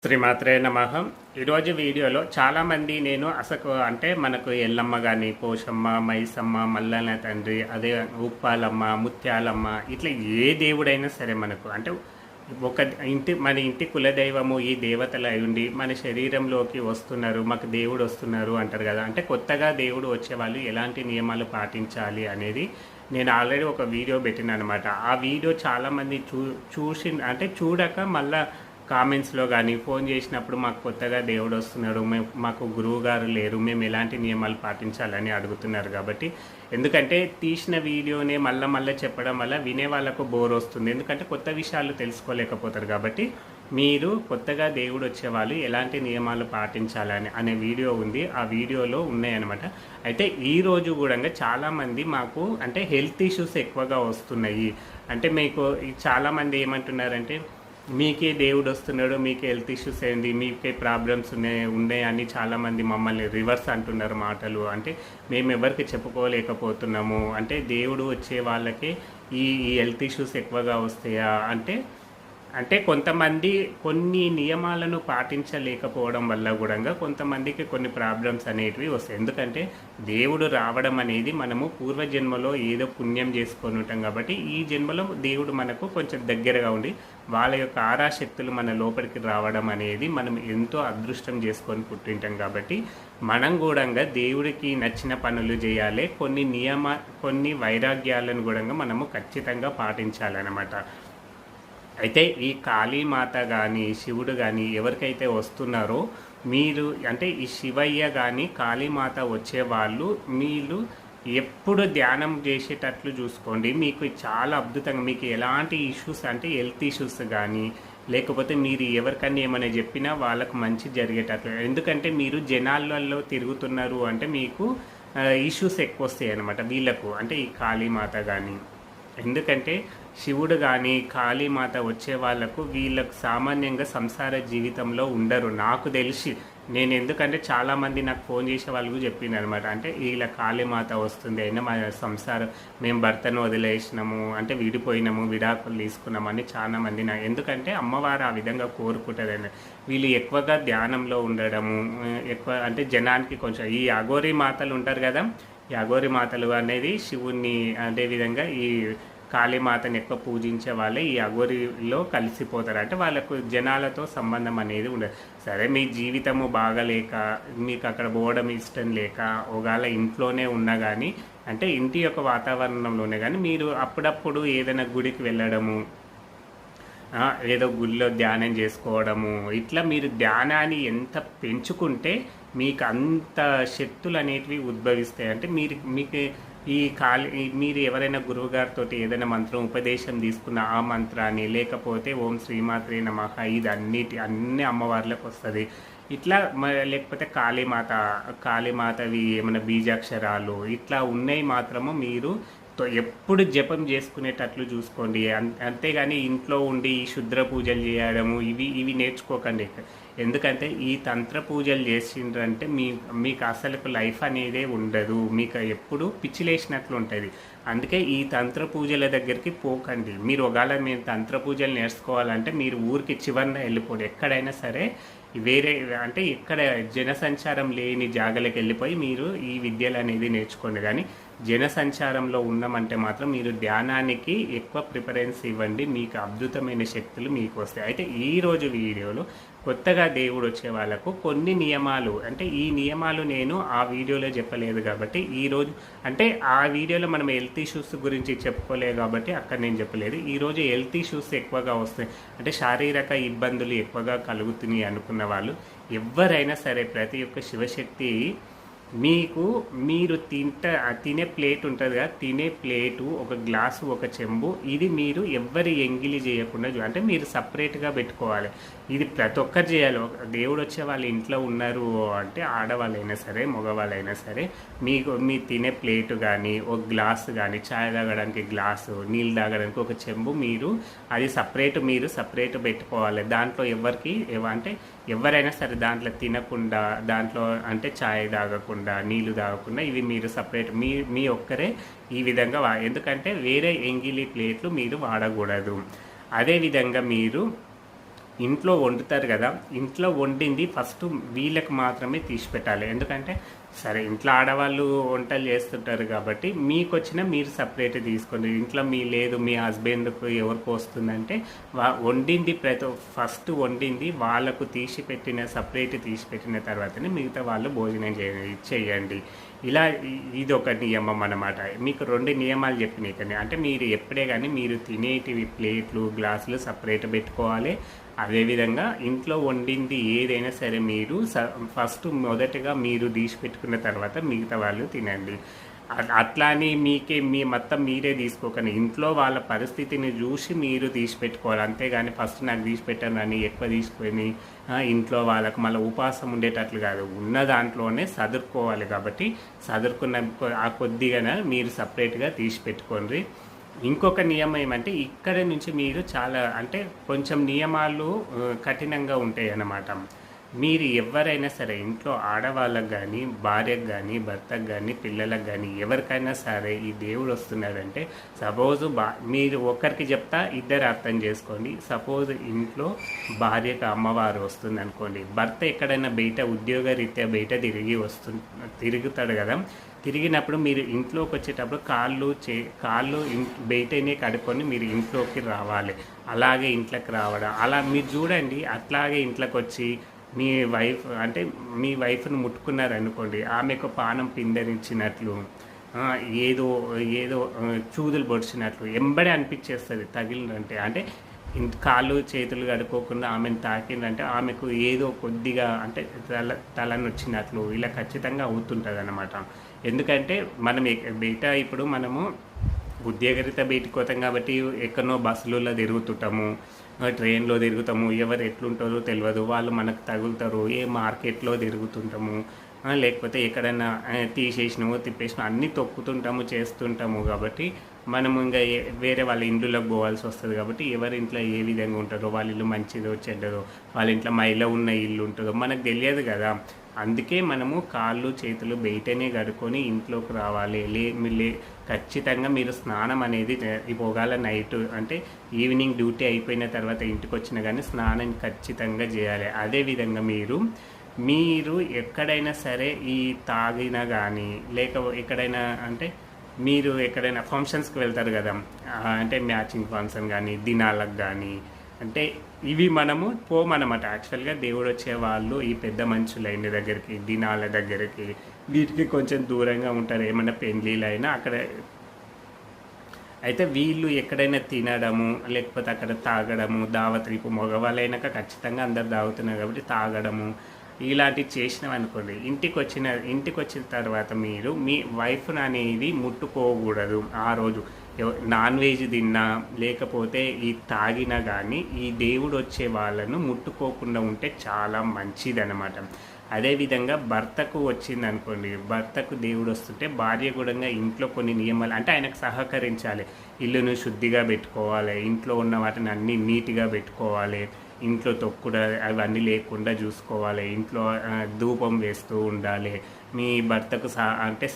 శ్రీమాత్రే నమః. ఈరోజు వీడియోలో చాలామంది నేను అసలు అంటే మనకు ఎల్లమ్మ కానీ పోషమ్మ, మైసమ్మ, మల్లన్న తండ్రి, అదే ఉప్పాలమ్మ, ముత్యాలమ్మ, ఇట్లా ఏ దేవుడైనా సరే మనకు అంటే ఒక మన ఇంటి కులదైవము ఈ దేవతలు అయ్యుండి మన శరీరంలోకి వస్తున్నారు, మాకు దేవుడు వస్తున్నారు అంటారు కదా. అంటే కొత్తగా దేవుడు వచ్చేవాళ్ళు ఎలాంటి నియమాలు పాటించాలి అనేది నేను ఆల్రెడీ ఒక వీడియో పెట్టిన అనమాట. ఆ వీడియో చాలామంది చూడక మళ్ళీ కామెంట్స్లో కానీ ఫోన్ చేసినప్పుడు మాకు కొత్తగా దేవుడు వస్తున్నాడు, మాకు గురువు గారు లేరు, మేము ఎలాంటి నియమాలు పాటించాలని అడుగుతున్నారు. కాబట్టి ఎందుకంటే తీసిన వీడియోనే మళ్ళీ చెప్పడం వల్ల వినే వాళ్ళకు బోర్ వస్తుంది, ఎందుకంటే కొత్త విషయాలు తెలుసుకోలేకపోతారు. కాబట్టి మీరు కొత్తగా దేవుడు వచ్చేవాళ్ళు ఎలాంటి నియమాలు పాటించాలని అనే వీడియో ఉంది, ఆ వీడియోలో ఉన్నాయన్నమాట. అయితే ఈరోజు కూడా చాలామంది మాకు అంటే హెల్త్ ఇష్యూస్ ఎక్కువగా వస్తున్నాయి. అంటే మీకు చాలామంది ఏమంటున్నారంటే మీకే దేవుడు వస్తున్నాడు, మీకే హెల్త్ ఇష్యూస్ అయింది, మీకే ప్రాబ్లమ్స్ ఉన్నాయి అని చాలామంది మమ్మల్ని రివర్స్ అంటున్నారు మాటలు. అంటే మేము ఎవరికి చెప్పుకోలేకపోతున్నాము, అంటే దేవుడు వచ్చే వాళ్ళకే ఈ హెల్త్ ఇష్యూస్ ఎక్కువగా వస్తాయా అంటే కొంతమంది కొన్ని నియమాలను పాటించలేకపోవడం వల్ల కూడా కొంతమందికి కొన్ని ప్రాబ్లమ్స్ అనేటివి వస్తాయి. ఎందుకంటే దేవుడు రావడం అనేది మనము పూర్వజన్మలో ఏదో పుణ్యం చేసుకొని ఉంటాం కాబట్టి ఈ జన్మలో దేవుడు మనకు కొంచెం దగ్గరగా ఉండి వాళ్ళ యొక్క ఆరాశక్తులు మన లోపలికి రావడం అనేది మనం ఎంతో అదృష్టం చేసుకొని పుట్టింటాం. కాబట్టి మనం కూడా దేవుడికి నచ్చిన పనులు చేయాలి, కొన్ని వైరాగ్యాలను కూడా మనము ఖచ్చితంగా పాటించాలన్నమాట. అయితే ఈ కాళీమాత కానీ శివుడు కానీ ఎవరికైతే వస్తున్నారో మీరు అంటే ఈ శివయ్య కానీ కాళీమాత వచ్చేవాళ్ళు మీరు ఎప్పుడు ధ్యానం చేసేటట్లు చూసుకోండి. మీకు చాలా అద్భుతంగా మీకు ఎలాంటి ఇష్యూస్ అంటే హెల్త్ ఇష్యూస్ కానీ లేకపోతే మీరు ఎవరికన్నా ఏమైనా చెప్పినా వాళ్ళకు మంచి జరిగేటట్లు, ఎందుకంటే మీరు జనాలలో తిరుగుతున్నారు అంటే మీకు ఇష్యూస్ ఎక్కువ వస్తాయి అన్నమాట వీళ్ళకు, అంటే ఈ కాళీమాత కానీ. ఎందుకంటే శివుడు కానీ కాళీమాత వచ్చే వాళ్ళకు వీళ్ళకు సామాన్యంగా సంసార జీవితంలో ఉండరు నాకు తెలిసి. నేను ఎందుకంటే చాలామంది నాకు ఫోన్ చేసే వాళ్ళు చెప్పింది అనమాట, అంటే వీళ్ళ కాళీమాత వస్తుంది అయినా మా సంసారం మేము భర్తను వదిలేసినాము అంటే విడిపోయినాము, విడాకులు తీసుకున్నామని చాలామంది ఎందుకంటే అమ్మవారు ఆ విధంగా కోరుకుంటుందని. వీళ్ళు ఎక్కువగా ధ్యానంలో ఉండడము ఎక్కువ అంటే జనానికి కొంచెం ఈ అఘోరి మాతలు ఉంటారు కదా, ఈ అఘోరి మాతలు అనేది శివుణ్ణి అదేవిధంగా ఈ కాళీమాతను ఎక్కువ పూజించే వాళ్ళే ఈ అఘోరిలో కలిసిపోతారు. అంటే వాళ్ళకు జనాలతో సంబంధం అనేది ఉండదు. సరే మీ జీవితము బాగలేక మీకు అక్కడ పోవడం ఇష్టం లేక ఒకవేళ ఇంట్లోనే ఉన్నా కానీ అంటే ఇంటి యొక్క వాతావరణంలోనే కానీ మీరు అప్పుడప్పుడు ఏదైనా గుడికి వెళ్ళడము, ఏదో గుడిలో ధ్యానం చేసుకోవడము, ఇట్లా మీరు ధ్యానాన్ని ఎంత పెంచుకుంటే మీకు అంత శక్తులు అనేటివి ఉద్భవిస్తాయి. అంటే మీకు మీరు ఎవరైనా గురువుగారితో ఏదైనా మంత్రం ఉపదేశం తీసుకున్న ఆ మంత్రాన్ని లేకపోతే ఓం శ్రీమాత్రే నమః ఇది అన్ని అమ్మవార్లకు వస్తుంది. ఇట్లా లేకపోతే కాళీమాతవి ఏమైనా బీజాక్షరాలు ఇట్లా ఉన్నాయి మాత్రము మీరు ఎప్పుడు జపం చేసుకునేటట్లు చూసుకోండి. అంతేగాని ఇంట్లో ఉండి శుద్ర పూజలు చేయడము ఇవి నేర్చుకోకండి. ఎందుకంటే ఈ తంత్ర పూజలు చేసిండ్రంటే మీకు అసలు లైఫ్ అనేదే ఉండదు, మీకు ఎప్పుడు పిచ్చిలేసినట్లు ఉంటుంది. అందుకే ఈ తంత్ర పూజల దగ్గరికి పోకండి. మీరు ఒకవేళ మీరు తంత్ర పూజలు నేర్చుకోవాలంటే మీరు ఊరికి చివరిన వెళ్ళిపోండి, ఎక్కడైనా సరే వేరే అంటే ఎక్కడ జనసంచారం లేని జాగలకు వెళ్ళిపోయి మీరు ఈ విద్యలు అనేది నేర్చుకోండి. కానీ జనసంచారంలో ఉన్నామంటే మాత్రం మీరు ధ్యానానికి ఎక్కువ ప్రిఫరెన్స్ ఇవ్వండి, మీకు అద్భుతమైన శక్తులు మీకు వస్తాయి. అయితే ఈరోజు వీడియోలో కొత్తగా దేవుడు వచ్చే వాళ్ళకు కొన్ని నియమాలు, అంటే ఈ నియమాలు నేను ఆ వీడియోలో చెప్పలేదు కాబట్టి ఈరోజు అంటే ఆ వీడియోలో మనం హెల్త్ ఇష్యూస్ గురించి చెప్పుకోలేదు కాబట్టి అక్కడ నేను చెప్పలేదు. ఈరోజు హెల్త్ ఇష్యూస్ ఎక్కువగా వస్తాయి అంటే శారీరక ఇబ్బందులు ఎక్కువగా కలుగుతున్నాయి అనుకున్న వాళ్ళు ఎవరైనా సరే ప్రతి ఒక్క శివశక్తి మీరు తినే ప్లేట్ ఉంటుంది కదా, తినే ప్లేటు ఒక గ్లాసు ఒక చెంబు ఇది మీరు ఎవ్వరి ఎంగిలి చేయకుండా అంటే మీరు సపరేట్గా పెట్టుకోవాలి. ఇది ప్రతి ఒక్కరు చేయాలి. దేవుడు వచ్చే వాళ్ళ ఇంట్లో ఉన్నారు అంటే ఆడవాళ్ళైనా సరే మగవాళ్ళైనా సరే మీ తినే ప్లేటు కానీ ఒక గ్లాసు కానీ చాయ్ తాగడానికి గ్లాసు నీళ్ళు తాగడానికి ఒక చెంబు మీరు అది మీరు సపరేట్ పెట్టుకోవాలి. దాంట్లో అంటే ఎవరైనా సరే దాంట్లో తినకుండా దాంట్లో అంటే చాయ్ తాగకుండా నీళ్ళు తాగకుండా ఇవి మీరు సపరేట్ మీ ఒక్కరే ఈ విధంగా ఎందుకంటే వేరే ఎంగిలి ప్లేట్లు మీరు వాడకూడదు. అదేవిధంగా మీరు ఇంట్లో వండుతారు కదా, ఇంట్లో వండింది ఫస్ట్ వీళ్ళకి మాత్రమే తీసి పెట్టాలి. ఎందుకంటే సరే ఇంట్లో ఆడవాళ్ళు వంటలు చేస్తుంటారు కాబట్టి మీకు వచ్చిన మీరు సపరేట్ తీసుకోండి. ఇంట్లో లేదు మీ హస్బెండ్కు ఎవరికి వస్తుందంటే వండింది ఫస్ట్ వండింది వాళ్ళకు తీసి పెట్టిన సపరేట్ తీసి పెట్టిన తర్వాతనే మిగతా వాళ్ళు భోజనం చేయండి. ఇలా ఇది ఒక నియమం అన్నమాట. మీకు 2 నియమాలు చెప్పినాయి కానీ, అంటే మీరు ఎప్పుడే కానీ మీరు తినేటివి ప్లేట్లు గ్లాసులు సపరేట్ పెట్టుకోవాలి. అదేవిధంగా ఇంట్లో వండింది ఏదైనా సరే మీరు ఫస్ట్ మొదటగా మీరు తీసి పెట్టుకున్న తర్వాత మిగతా వాళ్ళు తినండి. అట్లా అని మీ మొత్తం మీరే తీసుకోకండి. ఇంట్లో వాళ్ళ పరిస్థితిని చూసి మీరు తీసి పెట్టుకోవాలి. అంతేగాని ఫస్ట్ నాకు తీసి పెట్టాను అని ఎక్కువ తీసుకొని ఇంట్లో వాళ్ళకు మళ్ళీ ఉపవాసం ఉండేటట్లు కాదు. ఉన్న దాంట్లోనే సదురుకోవాలి. కాబట్టి సదురుకున్న ఆ కొద్దిగా మీరు సపరేట్గా తీసి పెట్టుకోండి. ఇంకొక నియమం ఏమంటే ఇక్కడ నుంచి మీరు చాలా అంటే కొంచెం నియమాలు కఠినంగా ఉంటాయి అన్నమాట. మీరు ఎవరైనా సరే ఇంట్లో ఆడవాళ్ళకు కానీ భార్యకు కానీ భర్తకు కానీ పిల్లలకు కానీ ఎవరికైనా సరే ఈ దేవుడు వస్తున్నాడంటే సపోజ్ మీరు ఒకరికి చెప్తా ఇద్దరు అర్థం చేసుకోండి. సపోజ్ ఇంట్లో భార్యకు అమ్మవారు వస్తుంది అనుకోండి, భర్త ఎక్కడైనా బయట ఉద్యోగరీత్యా బయట తిరుగుతాడు కదా, తిరిగినప్పుడు మీరు ఇంట్లోకి వచ్చేటప్పుడు కాళ్ళు బయటనే కడుక్కొని మీరు ఇంట్లోకి రావాలి. అలాగే ఇంట్లోకి రావడం అలా మీరు చూడండి. అట్లాగే ఇంట్లోకి వచ్చి మీ వైఫ్ను ముట్టుకున్నారనుకోండి, ఆమెకు పానం పిందరించినట్లు ఏదో చూదులు పొడిచినట్లు ఎంబడే అనిపించేస్తుంది తగిలినంటే. అంటే కాళ్ళు చేతులు కడుక్కోకుండా ఆమెను తాకిందంటే ఆమెకు ఏదో కొద్దిగా అంటే తలనొచ్చినట్లు ఇలా ఖచ్చితంగా అవుతుంటుంది అన్నమాట. ఎందుకంటే మనం బయట ఇప్పుడు మనము ఉద్యోగరీత్యా బయటకు పోతాం కాబట్టి ఎక్కడనో బస్సులలో తిరుగుతుంటాము, ట్రైన్లో తిరుగుతాము, ఎవరు ఎట్లుంటారో తెలియదు, వాళ్ళు మనకు తగులుతారు. ఏ మార్కెట్లో తిరుగుతుంటాము, లేకపోతే ఎక్కడైనా తీసేసినాము తిప్పేసినాము అన్నీ తొక్కుతుంటాము చేస్తుంటాము. కాబట్టి మనము ఇంకా వేరే వాళ్ళ ఇండ్లకు పోవాల్సి వస్తుంది. కాబట్టి ఎవరి ఇంట్లో ఏ విధంగా ఉంటారో, వాళ్ళ ఇల్లు మంచిదో చెడ్డదో, వాళ్ళ ఇంట్లో మైల ఉన్న ఇల్లు ఉంటుందో మనకు తెలియదు కదా. అందుకే మనము కాళ్ళు చేతులు బయటనే కడుక్కొని ఇంట్లోకి రావాలి. ఖచ్చితంగా మీరు స్నానం అనేది ఒకవేళ నైట్ అంటే ఈవినింగ్ డ్యూటీ అయిపోయిన తర్వాత ఇంటికి వచ్చినా కానీ స్నానం ఖచ్చితంగా చేయాలి. అదేవిధంగా మీరు ఎక్కడైనా సరే ఈ తాగినా కానీ ఎక్కడైనా అంటే మీరు ఎక్కడైనా ఫంక్షన్స్కి వెళ్తారు కదా, అంటే మ్యాచింగ్ ఫంక్షన్ కానీ దినాలకు కానీ అంటే ఇవి మనము పోమన్నమాట. యాక్చువల్గా దేవుడు వచ్చేవాళ్ళు ఈ పెద్ద మనుషుల ఇంటి దగ్గరికి దినాల దగ్గరికి వీటికి కొంచెం దూరంగా ఉంటారు. ఏమన్నా పెళ్ళిళ్ళైనా అక్కడ అయితే వీళ్ళు ఎక్కడైనా తినడము లేకపోతే అక్కడ తాగడము దావత్రిపు మగవాళ్ళైనాక ఖచ్చితంగా అందరు తాగుతున్నారు కాబట్టి తాగడము ఇలాంటివి చేసినాం అనుకోండి, ఇంటికి వచ్చిన తర్వాత మీరు మీ వైఫ్ను అనేది ముట్టుకోకూడదు. ఆ రోజు నాన్ వెజ్ తిన్నా లేకపోతే ఈ తాగినా కానీ ఈ దేవుడు వచ్చే వాళ్ళను ముట్టుకోకుండా ఉంటే చాలా మంచిది అనమాట. అదేవిధంగా భర్తకు వచ్చింది అనుకోండి, భర్తకు దేవుడు వస్తుంటే భార్య కూడా ఇంట్లో కొన్ని నియమాలు అంటే ఆయనకు సహకరించాలి. ఇల్లును శుద్ధిగా పెట్టుకోవాలి, ఇంట్లో ఉన్న వాటిని అన్నీ నీట్గా పెట్టుకోవాలి, ఇంట్లో తొక్కుడు అవన్నీ లేకుండా చూసుకోవాలి, ఇంట్లో ధూపం వేస్తూ ఉండాలి, మీ భర్తకు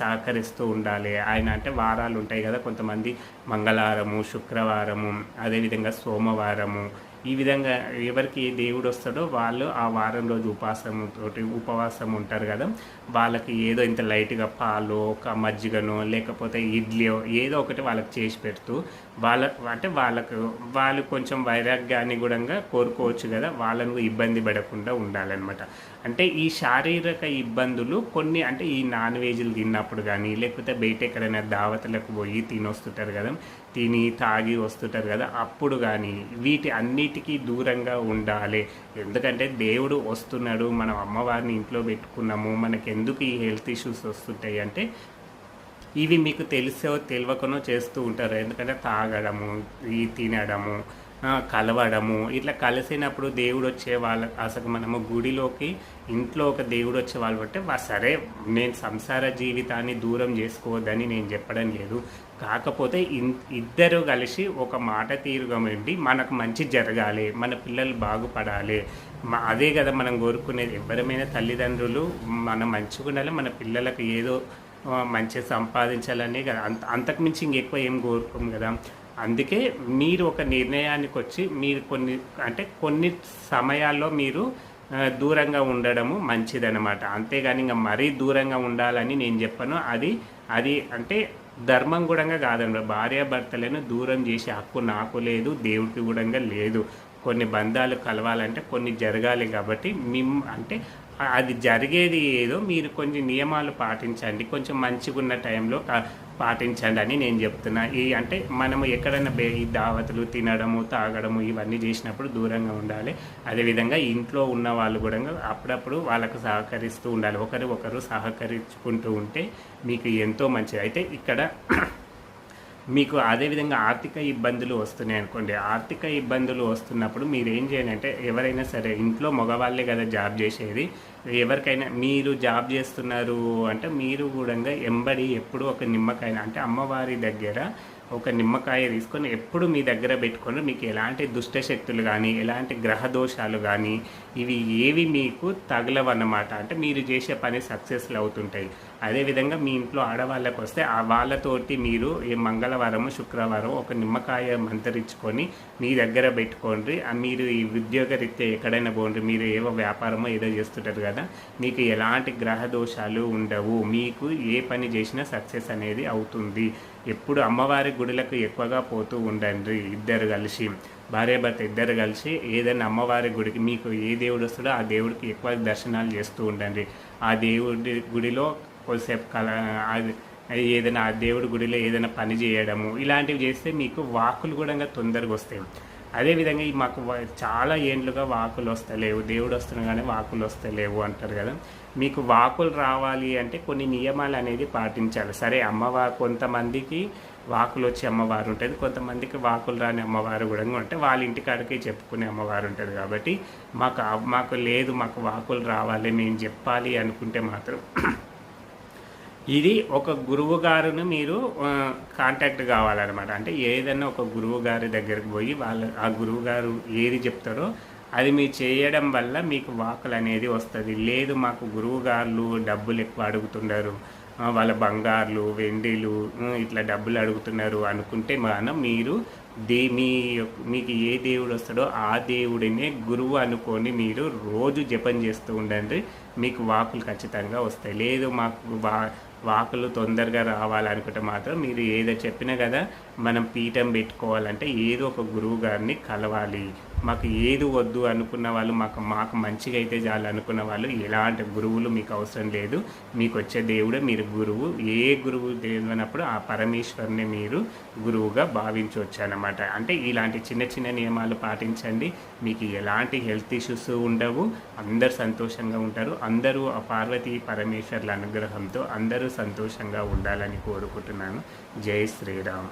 సహకరిస్తూ ఉండాలి. ఆయన అంటే వారాలు ఉంటాయి కదా, కొంతమంది మంగళవారము శుక్రవారము అదేవిధంగా సోమవారము ఈ విధంగా ఎవరికి దేవుడు వస్తాడో వాళ్ళు ఆ వారం రోజు ఉపవాసం ఉంటారు కదా, వాళ్ళకి ఏదో ఇంత లైట్గా పాలు ఒక మజ్జిగనో లేకపోతే ఇడ్లీయో ఏదో ఒకటి వాళ్ళకి చేసి పెడుతూ వాళ్ళు కొంచెం వైరాగ్యాన్ని కూడా కోరుకోవచ్చు కదా, వాళ్ళను ఇబ్బంది పడకుండా ఉండాలన్నమాట. అంటే ఈ శారీరక ఇబ్బందులు కొన్ని అంటే ఈ నాన్ వెజ్లు తిన్నప్పుడు కానీ లేకపోతే బయట ఎక్కడైనా దావతలకు పోయి తినొస్తుంటారు కదా, తిని తాగి వస్తుంటారు కదా, అప్పుడు కానీ వీటి అన్నిటికీ దూరంగా ఉండాలి. ఎందుకంటే దేవుడు వస్తున్నాడు, మనం అమ్మవారిని ఇంట్లో పెట్టుకున్నాము, మనకి ఎందుకు ఈ హెల్త్ ఇష్యూస్ వస్తుంటాయి అంటే ఇవి మీకు తెలియకనో చేస్తూ ఉంటారు. ఎందుకంటే తాగడము ఈ తినడము కలవడము ఇట్లా కలిసినప్పుడు దేవుడు వచ్చే అసలు మనము గుడిలోకి ఇంట్లో ఒక దేవుడు వచ్చే వాళ్ళు అంటే సరే నేను సంసార జీవితాన్ని దూరం చేసుకోవద్దని నేను చెప్పడం లేదు. కాకపోతే ఇద్దరు కలిసి ఒక మాట తీరుగా ఉండి మనకు మంచి జరగాలి, మన పిల్లలు బాగుపడాలి, అదే కదా మనం కోరుకునేది. ఎవరమైనా తల్లిదండ్రులు మనం మంచిగా ఉండాలి, మన పిల్లలకు ఏదో మంచిగా సంపాదించాలని కదా, అంతకుమించి ఇంకెక్కువ ఏం కోరుకోము కదా. అందుకే మీరు ఒక నిర్ణయానికి వచ్చి మీరు కొన్ని సమయాల్లో మీరు దూరంగా ఉండడము మంచిదనమాట. అంతేగాని ఇంక మరీ దూరంగా ఉండాలని నేను చెప్పను. అది అంటే ధర్మం కూడా కాదనమాట. భార్యాభర్తలను దూరం చేసే హక్కు నాకు లేదు, దేవుడికి కూడా లేదు. కొన్ని బంధాలు కలవాలంటే కొన్ని జరగాలి కాబట్టి అంటే అది జరిగేది ఏదో మీరు కొన్ని నియమాలు పాటించండి, కొంచెం మంచిగా ఉన్న టైంలో పాటించండి అని నేను చెప్తున్నా. అంటే మనము ఎక్కడైనా ఈ దావతులు తినడము తాగడము ఇవన్నీ చేసినప్పుడు దూరంగా ఉండాలి. అదేవిధంగా ఇంట్లో ఉన్న వాళ్ళు కూడా అప్పుడప్పుడు వాళ్ళకు సహకరిస్తూ ఉండాలి. ఒకరు సహకరించుకుంటూ ఉంటే మీకు ఎంతో మంచిది. అయితే ఇక్కడ మీకు అదేవిధంగా ఆర్థిక ఇబ్బందులు వస్తున్నాయి అనుకోండి. ఆర్థిక ఇబ్బందులు వస్తున్నప్పుడు మీరు ఏం చేయాలంటే, ఎవరైనా సరే ఇంట్లో మగవాళ్ళే కదా జాబ్ చేసేది. ఎవరికైనా మీరు జాబ్ చేస్తున్నారు అంటే మీరు కూడా ఎంబడి ఎప్పుడు ఒక నిమ్మకాయ అంటే అమ్మవారి దగ్గర ఒక నిమ్మకాయ తీసుకొని ఎప్పుడు మీ దగ్గర పెట్టుకొని మీకు ఎలాంటి దుష్టశక్తులు కానీ ఎలాంటి గ్రహ దోషాలు కానీ ఇవి ఏవి మీకు తగలవన్నమాట. అంటే మీరు చేసే పని సక్సెస్లు అవుతుంటాయి. అదేవిధంగా మీ ఇంట్లో ఆడవాళ్ళకు వస్తే వాళ్ళతోటి మీరు ఈ మంగళవారం శుక్రవారం ఒక నిమ్మకాయ మంతరించుకొని మీ దగ్గర పెట్టుకోండి. మీరు ఈ ఉద్యోగరీత్యా ఎక్కడైనా పోండి, మీరు ఏవో వ్యాపారమో ఏదో చేస్తుంటారు కదా, మీకు ఎలాంటి గ్రహ దోషాలు ఉండవు. మీకు ఏ పని చేసినా సక్సెస్ అనేది అవుతుంది. ఎప్పుడు అమ్మవారి గుడులకు ఎక్కువగా పోతూ ఉండండి. ఇద్దరు కలిసి భార్యాభర్త ఇద్దరు కలిసి ఏదైనా అమ్మవారి గుడికి మీకు ఏ దేవుడు వస్తాడో ఆ దేవుడికి ఎక్కువ దర్శనాలు చేస్తూ ఉండండి. ఆ దేవుడి గుడిలో కొద్దిసేపు ఏదైనా ఆ దేవుడి గుడిలో ఏదైనా పని చేయడము ఇలాంటివి చేస్తే మీకు వాకులు కూడా తొందరగా వస్తాయి. అదేవిధంగా మాకు చాలా ఏండ్లుగా వాకులు వస్తలేవు, దేవుడు వస్తున్నా కానీ వాకులు వస్తలేవు అంటారు కదా. మీకు వాకులు రావాలి అంటే కొన్ని నియమాలు అనేది పాటించాలి. సరే, కొంతమందికి వాకులు వచ్చే అమ్మవారు ఉంటుంది, కొంతమందికి వాకులు రాని అమ్మవారు కూడా ఉంటే వాళ్ళ ఇంటికాడికి చెప్పుకునే అమ్మవారు ఉంటుంది. కాబట్టి మాకు లేదు, మాకు వాకులు రావాలి, మేము చెప్పాలి అనుకుంటే మాత్రం ఇది ఒక గురువు గారును మీరు కాంటాక్ట్ కావాలన్నమాట. అంటే ఏదైనా ఒక గురువు గారి దగ్గరికి పోయి ఆ గురువు గారు ఏది చెప్తారో అది మీరు చేయడం వల్ల మీకు వాకులు అనేది వస్తుంది. లేదు మాకు గురువు గారు డబ్బులు ఎక్కువ అడుగుతున్నారు, వాళ్ళ బంగారులు వెండిలు ఇట్లా డబ్బులు అడుగుతున్నారు అనుకుంటే మీరు మీకు ఏ దేవుడు వస్తాడో ఆ దేవుడినే గురువు అనుకొని మీరు రోజు జపం చేస్తూ ఉండండి. మీకు వాకులు ఖచ్చితంగా వస్తాయి. లేదు మాకు వాకులు తొందరగా రావాలనుకుంటే మాత్రం మీరు ఏదో చెప్పినా కదా, మనం పీఠం పెట్టుకోవాలంటే ఏదో ఒక గురువు గారిని కలవాలి. మాకు ఏది వద్దు అనుకున్న వాళ్ళు, మాకు మంచిగా అయితే చాలు అనుకున్న వాళ్ళు ఎలాంటి గురువులు మీకు అవసరం లేదు. మీకు వచ్చే దేవుడే మీరు గురువు. ఏ గురువు తెలియనప్పుడు ఆ పరమేశ్వరుని మీరు గురువుగా భావించవచ్చు అన్నమాట. అంటే ఇలాంటి చిన్న చిన్న నియమాలు పాటించండి, మీకు ఎలాంటి హెల్త్ ఇష్యూస్ ఉండవు, అందరు సంతోషంగా ఉంటారు. అందరూ ఆ పార్వతీ పరమేశ్వర్ల అనుగ్రహంతో అందరూ సంతోషంగా ఉండాలని కోరుకుంటున్నాను. జై శ్రీరామ్.